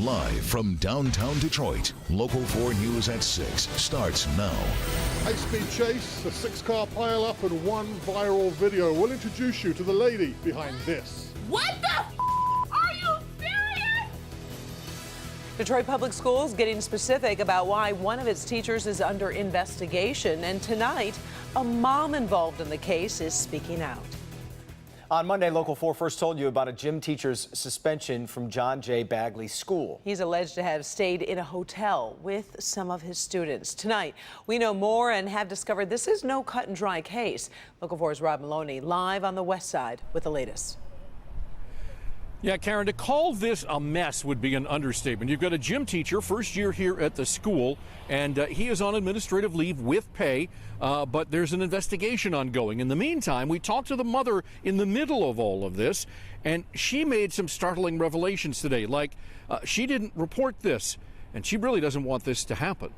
Live from downtown Detroit, Local 4 News at 6 starts now. High-speed chase, a 6-car pileup, and one viral video. We'll introduce you to the lady behind this. What the are you serious? Detroit Public Schools getting specific about why one of its teachers is under investigation. And tonight, a mom involved in the case is speaking out. On Monday, Local 4 first told you about a gym teacher's suspension from John J. Bagley School. He's alleged to have stayed in a hotel with some of his students. Tonight, we know more and have discovered this is no cut and dry case. Local 4's Rob Maloney live on the west side with the latest. Yeah, Karen, to call this a mess would be an understatement. You've got a gym teacher, first year here at the school, and he is on administrative leave with pay, but there's an investigation ongoing. In the meantime, we talked to the mother in the middle of all of this, and she made some startling revelations today, like she didn't report this, and she really doesn't want this to happen.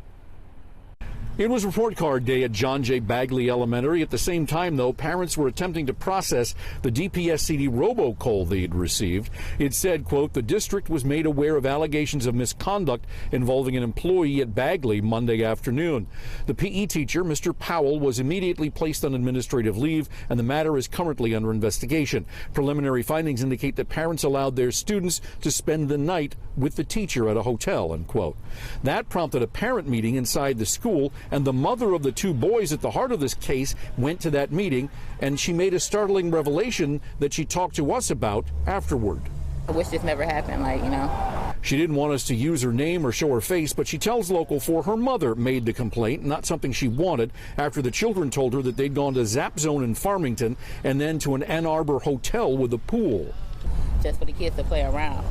It was report card day at John J. Bagley Elementary. At the same time, though, parents were attempting to process the DPSCD robocall they'd received. It said, quote, the district was made aware of allegations of misconduct involving an employee at Bagley Monday afternoon. The PE teacher, Mr. Powell, was immediately placed on administrative leave, and the matter is currently under investigation. Preliminary findings indicate that parents allowed their students to spend the night with the teacher at a hotel, end quote. That prompted a parent meeting inside the school, and the mother of the two boys at the heart of this case went to that meeting, and she made a startling revelation that she talked to us about afterward. I wish this never happened, She didn't want us to use her name or show her face, but she tells Local 4 her mother made the complaint, not something she wanted, after the children told her that they'd gone to Zap Zone in Farmington and then to an Ann Arbor hotel with a pool. just for the kids to play around.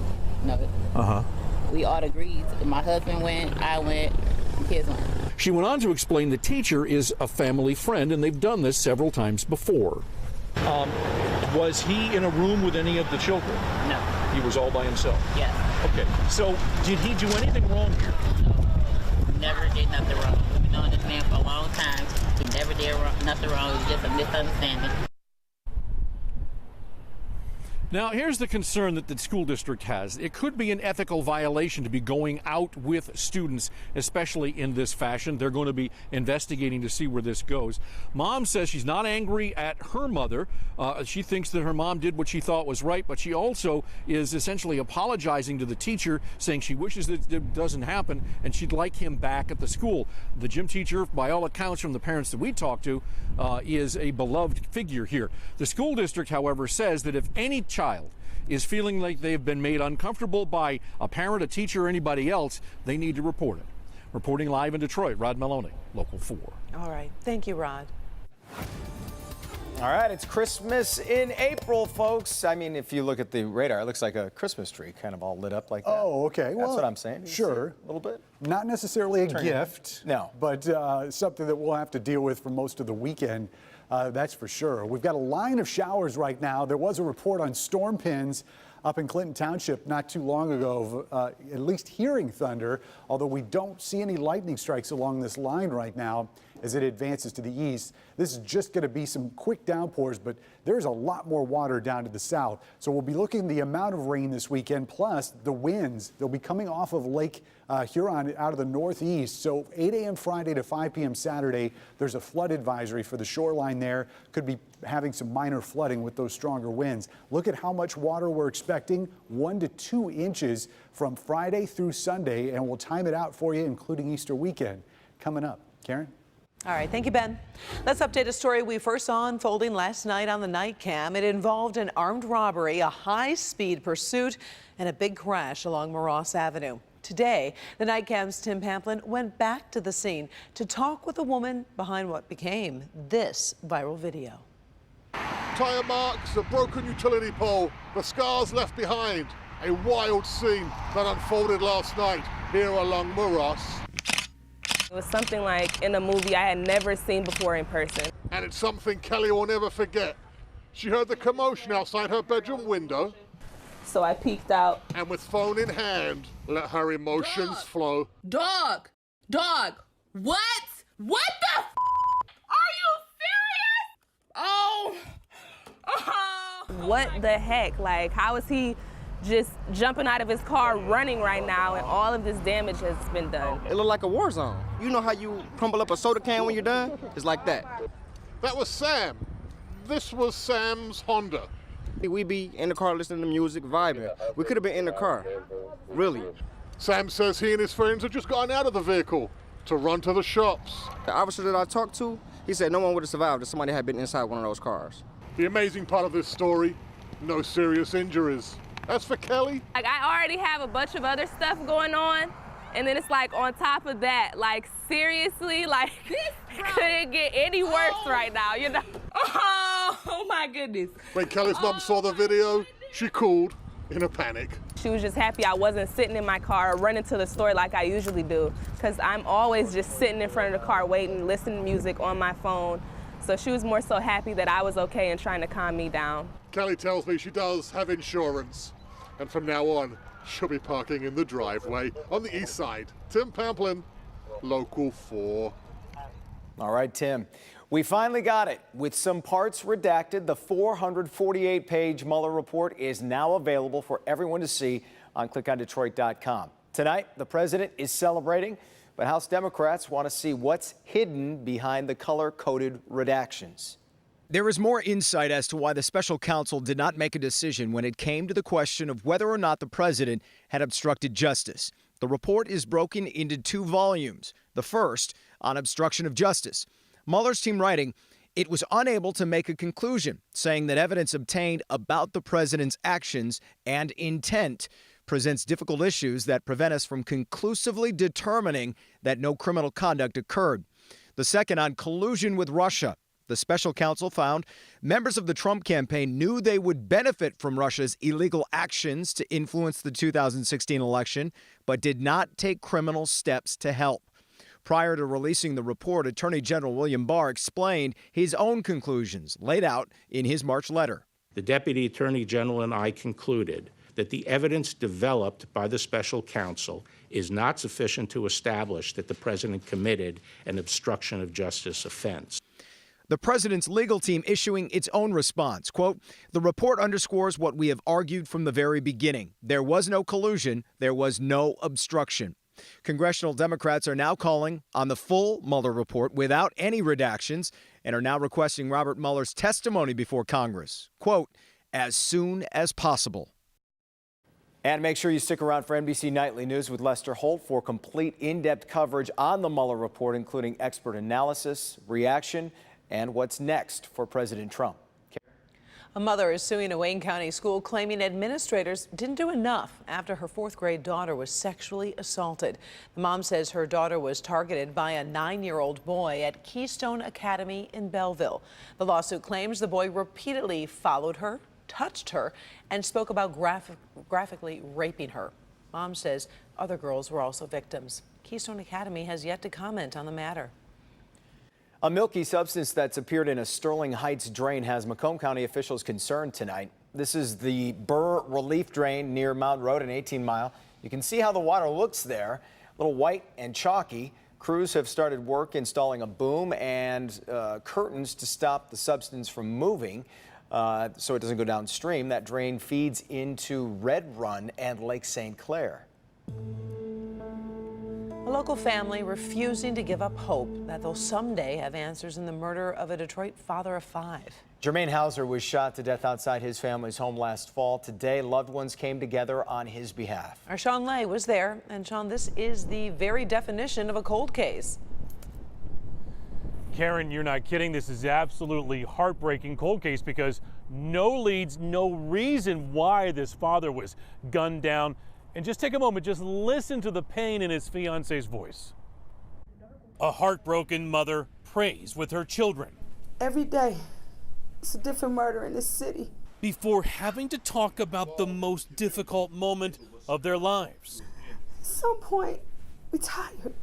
We all agreed. My husband went, I went, the kids went. She went on to explain the teacher is a family friend, and they've done this several times before. Was he in a room with any of the children? No. He was all by himself? Yes. Okay, so did he do anything wrong here? No. Never did nothing wrong. We've been knowing this man for a long time. He never did nothing wrong. It was just a misunderstanding. Now, here's the concern that the school district has. It could be an ethical violation to be going out with students, especially in this fashion. They're going to be investigating to see where this goes. Mom says she's not angry at her mother. She thinks that her mom did what she thought was right, but she also is essentially apologizing to the teacher, saying she wishes that it doesn't happen and she'd like him back at the school. The gym teacher, by all accounts from the parents that we talked to, is a beloved figure here. The school district, however, says that if any child is feeling like they've been made uncomfortable by a parent, a teacher, or anybody else, they need to report it. Reporting live in Detroit, Rod Maloney, Local 4. All right. Thank you, Rod. All right, it's Christmas in April, folks. I mean, if you look at the radar, it looks like a Christmas tree kind of all lit up like that. Oh, okay. That's what I'm saying. Sure. A little bit? Not necessarily a gift. No. But something that we'll have to deal with for most of the weekend. That's for sure. We've got a line of showers right now. There was a report on storm pins up in Clinton Township not too long ago of at least hearing thunder, although we don't see any lightning strikes along this line right now as it advances to the east. This is just going to be some quick downpours, but there's a lot more water down to the south. So we'll be looking at the amount of rain this weekend, plus the winds. They'll be coming off of Lake Huron out of the northeast. So 8 a.m. Friday to 5 p.m. Saturday, there's a flood advisory for the shoreline there. Could be having some minor flooding with those stronger winds. Look at how much water we're expecting, 1 to 2 inches from Friday through Sunday, and we'll time it out for you, including Easter weekend. Coming up. Karen? All right, thank you, Ben. Let's update a story we first saw unfolding last night on the night cam. It involved an armed robbery, a high-speed pursuit, and a big crash along Moross Avenue. Today, the night cam's Tim Pamplin went back to the scene to talk with the woman behind what became this viral video. Tire marks, a broken utility pole, the scars left behind. A wild scene that unfolded last night here along Moross. It was something like in a movie I had never seen before in person. And it's something Kelly will never forget. She heard the commotion outside her bedroom window. So I peeked out. And with phone in hand, let her emotions flow. Dog! What? What the are you serious? Oh! What the heck? Like, how is he just jumping out of his car, running right now, and all of this damage has been done. It looked like a war zone. You know how you crumble up a soda can when you're done? It's like that. That was Sam. This was Sam's Honda. We be in the car listening to music, vibing. We could have been in the car, really. Sam says he and his friends had just gotten out of the vehicle to run to the shops. The officer that I talked to, he said no one would have survived if somebody had been inside one of those cars. The amazing part of this story, no serious injuries. As for Kelly, Like, I already have a bunch of other stuff going on, and then it's like on top of that, like seriously, like couldn't get any worse right now, you know? Oh my goodness. when Kelly's mum saw the video, she called in a panic. She was just happy I wasn't sitting in my car or running to the store like I usually do, because I'm always just sitting in front of the car waiting, listening to music on my phone. So she was more so happy that I was okay and trying to calm me down. Kelly tells me she does have insurance, and from now on, she'll be parking in the driveway on the east side. Tim Pamplin, Local 4. All right, Tim. We finally got it. With some parts redacted, the 448-page Mueller report is now available for everyone to see on clickondetroit.com. Tonight, the president is celebrating, but House Democrats want to see what's hidden behind the color-coded redactions. There is more insight as to why the special counsel did not make a decision when it came to the question of whether or not the president had obstructed justice. The report is broken into 2 volumes. The first on obstruction of justice. Mueller's team writing, it was unable to make a conclusion, saying that evidence obtained about the president's actions and intent presents difficult issues that prevent us from conclusively determining that no criminal conduct occurred. The second on collusion with Russia. The special counsel found members of the Trump campaign knew they would benefit from Russia's illegal actions to influence the 2016 election, but did not take criminal steps to help. Prior to releasing the report, Attorney General William Barr explained his own conclusions laid out in his March letter. The Deputy Attorney General and I concluded that the evidence developed by the special counsel is not sufficient to establish that the president committed an obstruction of justice offense. The president's legal team issuing its own response. Quote, the report underscores what we have argued from the very beginning. There was no collusion. There was no obstruction. Congressional Democrats are now calling on the full Mueller report without any redactions and are now requesting Robert Mueller's testimony before Congress. Quote, as soon as possible. And make sure you stick around for NBC Nightly News with Lester Holt for complete in-depth coverage on the Mueller report, including expert analysis, reaction, and what's next for President Trump. A mother is suing a Wayne County school claiming administrators didn't do enough after her 4th grade daughter was sexually assaulted. The mom says her daughter was targeted by a 9-year-old boy at Keystone Academy in Belleville. The lawsuit claims the boy repeatedly followed her, touched her, and spoke about graphically raping her. Mom says other girls were also victims. Keystone Academy has yet to comment on the matter. A milky substance that's appeared in a Sterling Heights drain has Macomb County officials concerned tonight. This is the Burr Relief Drain near Mount Road, an 18-mile. You can see how the water looks there, a little white and chalky. Crews have started work installing a boom and curtains to stop the substance from moving so it doesn't go downstream. That drain feeds into Red Run and Lake St. Clair. A local family refusing to give up hope that they'll someday have answers in the murder of a Detroit father of 5. Jermaine Hauser was shot to death outside his family's home last fall. Today, loved ones came together on his behalf. Our Sean Lay was there. And Sean, this is the very definition of a cold case. Karen, you're not kidding. This is absolutely heartbreaking cold case because no leads, no reason why this father was gunned down. And just take a moment, just listen to the pain in his fiance's voice. A heartbroken mother prays with her children. Every day, it's a different murder in this city. Before having to talk about the most difficult moment of their lives. At some point, we're tired.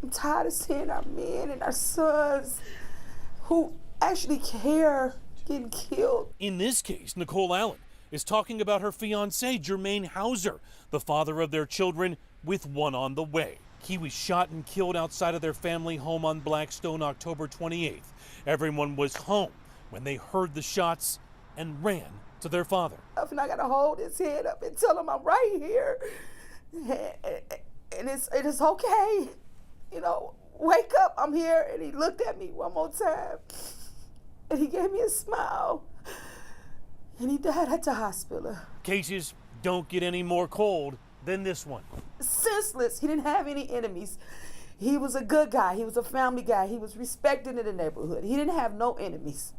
I'm tired of seeing our men and our sons who actually care getting killed. In this case, Nicole Allen is talking about her fiancé, Jermaine Hauser, the father of their children, with one on the way. He was shot and killed outside of their family home on Blackstone October 28th. Everyone was home when they heard the shots and ran to their father. And I gotta hold his head up and tell him I'm right here. And it's okay. You know, wake up, I'm here. And he looked at me one more time. And he gave me a smile. And he died at the hospital. Cases don't get any more cold than this one. Senseless. He didn't have any enemies. He was a good guy. He was a family guy. He was respected in the neighborhood. He didn't have no enemies.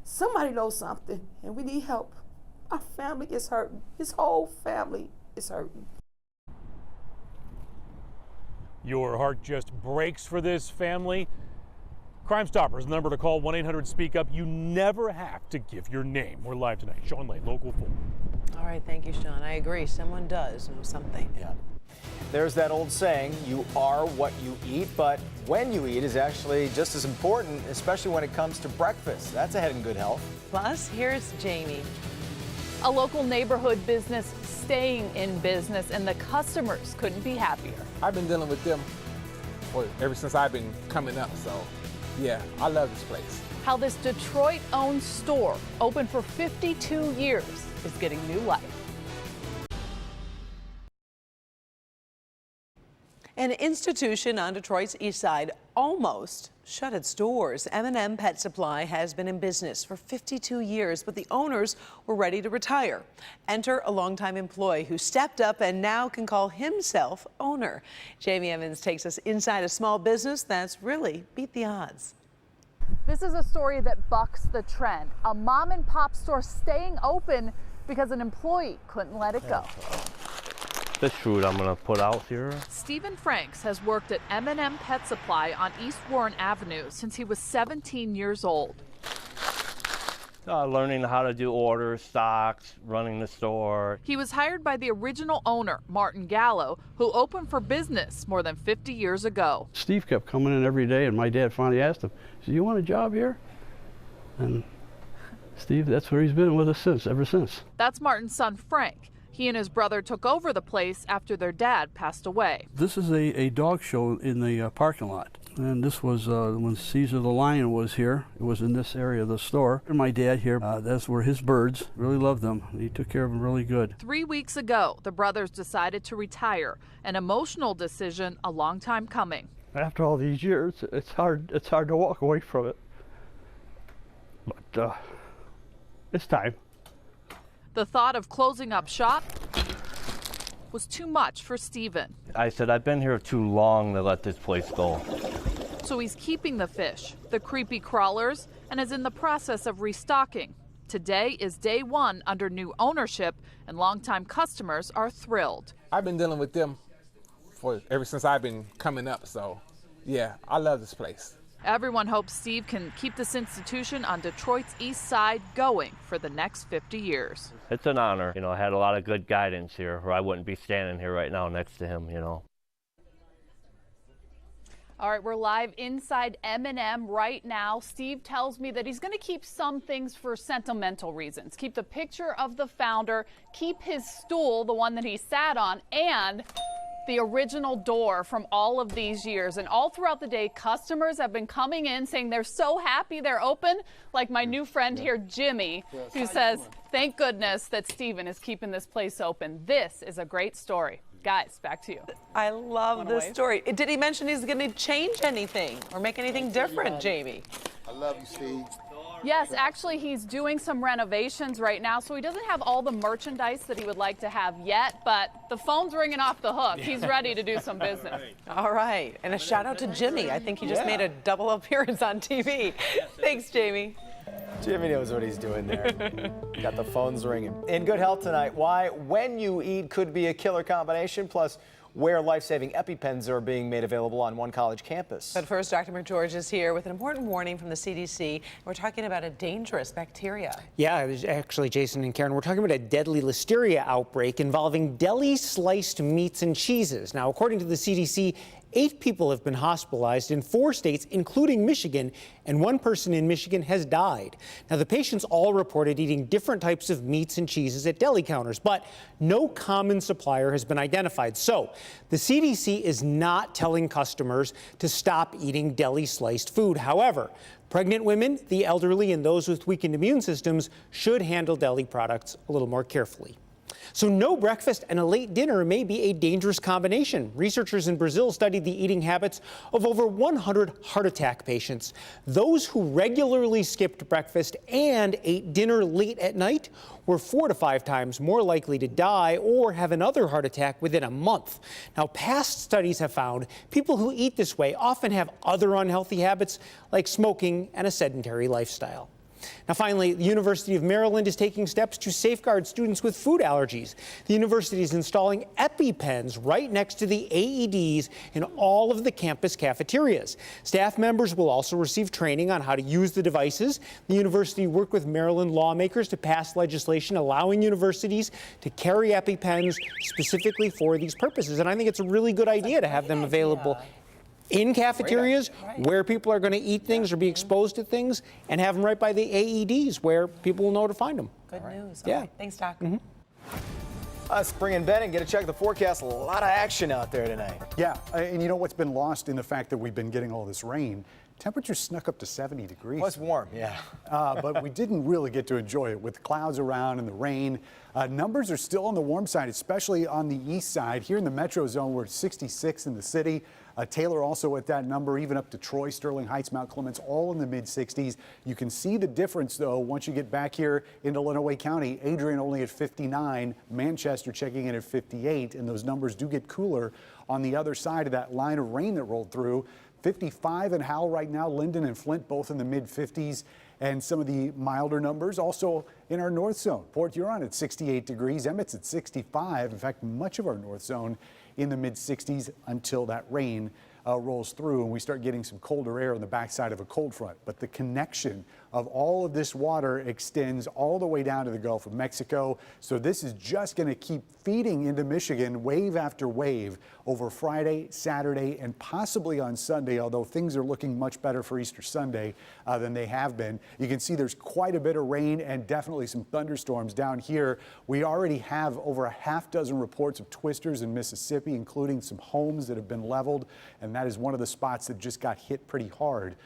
Somebody knows something, and we need help. Our family is hurting. His whole family is hurting. Your heart just breaks for this family. Crime Stoppers, number to call, 1-800-SPEAK-UP. You never have to give your name. We're live tonight. Sean Lane, Local 4. All right, thank you, Sean. I agree. Someone does know something. Yeah. There's that old saying, you are what you eat, but when you eat is actually just as important, especially when it comes to breakfast. That's a head in good health. Plus, here's Jamie. A local neighborhood business staying in business, and the customers couldn't be happier. I've been dealing with them ever since I've been coming up, so yeah, I love this place. How this Detroit-owned store, open for 52 years, is getting new life. An institution on Detroit's east side almost shut its doors. M&M Pet Supply has been in business for 52 years, but the owners were ready to retire. Enter a longtime employee who stepped up and now can call himself owner. Jamie Evans takes us inside a small business that's really beat the odds. This is a story that bucks the trend. A mom and pop store staying open because an employee couldn't let it go. This food I'm gonna put out here. Stephen Franks has worked at M&M Pet Supply on East Warren Avenue since he was 17 years old. Learning how to do orders, stocks, running the store. He was hired by the original owner, Martin Gallo, who opened for business more than 50 years ago. Steve kept coming in every day, and my dad finally asked him, he said, "You want a job here?" And Steve, that's where he's been with us ever since. That's Martin's son, Frank. He and his brother took over the place after their dad passed away. This is a dog show in the parking lot. And this was when Caesar the Lion was here. It was in this area of the store. And my dad here, that's where his birds, really loved them. He took care of them really good. 3 weeks ago, the brothers decided to retire, an emotional decision a long time coming. After all these years, it's hard to walk away from it. But it's time. The thought of closing up shop was too much for Stephen. I said, I've been here too long to let this place go. So he's keeping the fish, the creepy crawlers, and is in the process of restocking. Today is day one under new ownership, and longtime customers are thrilled. I've been dealing with them ever since I've been coming up, so yeah, I love this place. Everyone hopes Steve can keep this institution on Detroit's east side going for the next 50 years. It's an honor. You know, I had a lot of good guidance here, or I wouldn't be standing here right now next to him, you know. All right, we're live inside M&M right now. Steve tells me that he's going to keep some things for sentimental reasons. Keep the picture of the founder, keep his stool, the one that he sat on, and the original door from all of these years. And all throughout the day, customers have been coming in saying they're so happy they're open, like my new friend here, Jimmy, who says, thank goodness that Stephen is keeping this place open. This is a great story. Guys, back to you. I love this story. Did he mention he's going to change anything or make anything different, Jamie? I love you, Steve. Yes, actually, he's doing some renovations right now, so he doesn't have all the merchandise that he would like to have yet, but the phone's ringing off the hook. He's ready to do some business. All right, and a shout out to Jimmy. I think he just made a double appearance on TV. Thanks, Jamie. Jimmy knows what he's doing there. Got the phones ringing. In good health tonight, why when you eat could be a killer combination, plus where life-saving EpiPens are being made available on one college campus. But first, Dr. McGeorge is here with an important warning from the CDC. We're talking about a dangerous bacteria. Yeah, it was actually, Jason and Karen, we're talking about a deadly listeria outbreak involving deli-sliced meats and cheeses. Now, according to the CDC, 8 people have been hospitalized in 4 states, including Michigan, and 1 person in Michigan has died. Now, the patients all reported eating different types of meats and cheeses at deli counters, but no common supplier has been identified. So the CDC is not telling customers to stop eating deli-sliced food. However, Pregnant women, the elderly, and those with weakened immune systems should handle deli products a little more carefully. So no breakfast and a late dinner may be a dangerous combination. Researchers in Brazil studied the eating habits of over 100 heart attack patients. Those who regularly skipped breakfast and ate dinner late at night were 4 to 5 times more likely to die or have another heart attack within a month. Now, past studies have found people who eat this way often have other unhealthy habits like smoking and a sedentary lifestyle. Now, finally, the University of Maryland is taking steps to safeguard students with food allergies. The university is installing EpiPens right next to the AEDs in all of the campus cafeterias. Staff members will also receive training on how to use the devices. The university worked with Maryland lawmakers to pass legislation allowing universities to carry EpiPens specifically for these purposes. And I think it's a really good idea to have them available in cafeterias where people are going to eat things or be exposed to things, and have them right by the AEDs where people will know to find them. Good news. Yeah. All right. Thanks, Doc. Let's bring in Ben and get a check of the forecast. A lot of action out there tonight. Yeah, and you know what's been lost in the fact that we've been getting all this rain? Temperatures snuck up to 70 degrees. Well, it's warm, yeah. But we didn't really get to enjoy it with clouds around and the rain. Numbers are still on the warm side, especially on the east side. Here in the metro zone, we're at 66 in the city. Taylor also at that number, even up to Troy, Sterling Heights, Mount Clemens, all in the mid-60s. You can see the difference, though, once you get back here into Lenawee County. Adrian only at 59, Manchester checking in at 58, and those numbers do get cooler on the other side of that line of rain that rolled through. 55 in Howell right now, Linden and Flint both in the mid-50s, and some of the milder numbers also in our north zone. Port Huron at 68 degrees, Emmett's at 65. In fact, much of our north zone in the mid-60s until that rain rolls through and we start getting some colder air on the backside of a cold front. But the connection of all of this water extends all the way down to the Gulf of Mexico. So this is just going to keep feeding into Michigan wave after wave over Friday, Saturday, and possibly on Sunday, although things are looking much better for Easter Sunday than they have been. You can see there's quite a bit of rain and definitely some thunderstorms down here. We already have over a half dozen reports of twisters in Mississippi, including some homes that have been leveled, and that is one of the spots that just got hit pretty hard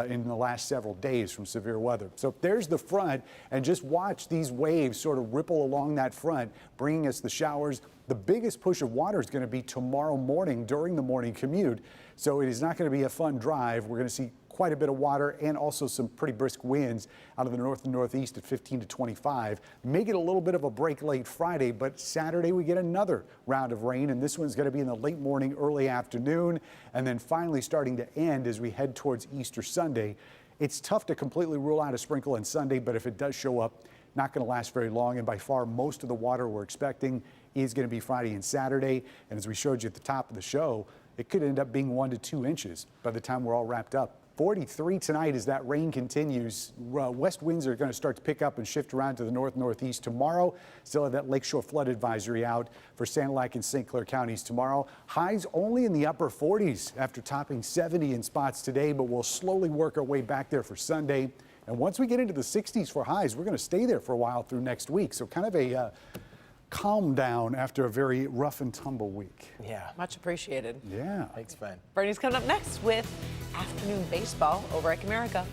in the last several days from severe weather. So there's the front, and just watch these waves sort of ripple along that front, bringing us the showers. The biggest push of water is going to be tomorrow morning during the morning commute. So it is not going to be a fun drive. We're going to see quite a bit of water and also some pretty brisk winds out of the north and northeast at 15 to 25. May get a little bit of a break late Friday, but Saturday we get another round of rain, and this one's going to be in the late morning, early afternoon, and then finally starting to end as we head towards Easter Sunday. It's tough to completely rule out a sprinkle on Sunday, but if it does show up, not going to last very long, and by far most of the water we're expecting is going to be Friday and Saturday. And as we showed you at the top of the show, it could end up being 1 to 2 inches by the time we're all wrapped up. 43 tonight as that rain continues. West winds are going to start to pick up and shift around to the north-northeast tomorrow. Still have that lakeshore flood advisory out for Sand Lake and St. Clair counties tomorrow. Highs only in the upper 40s after topping 70 in spots today, but we'll slowly work our way back there for Sunday. And once we get into the 60s for highs, we're going to stay there for a while through next week. So kind of a calm down after a very rough and tumble week. Yeah. Much appreciated. Yeah. Thanks, Ben. Bernie's coming up next with afternoon baseball over at Comerica.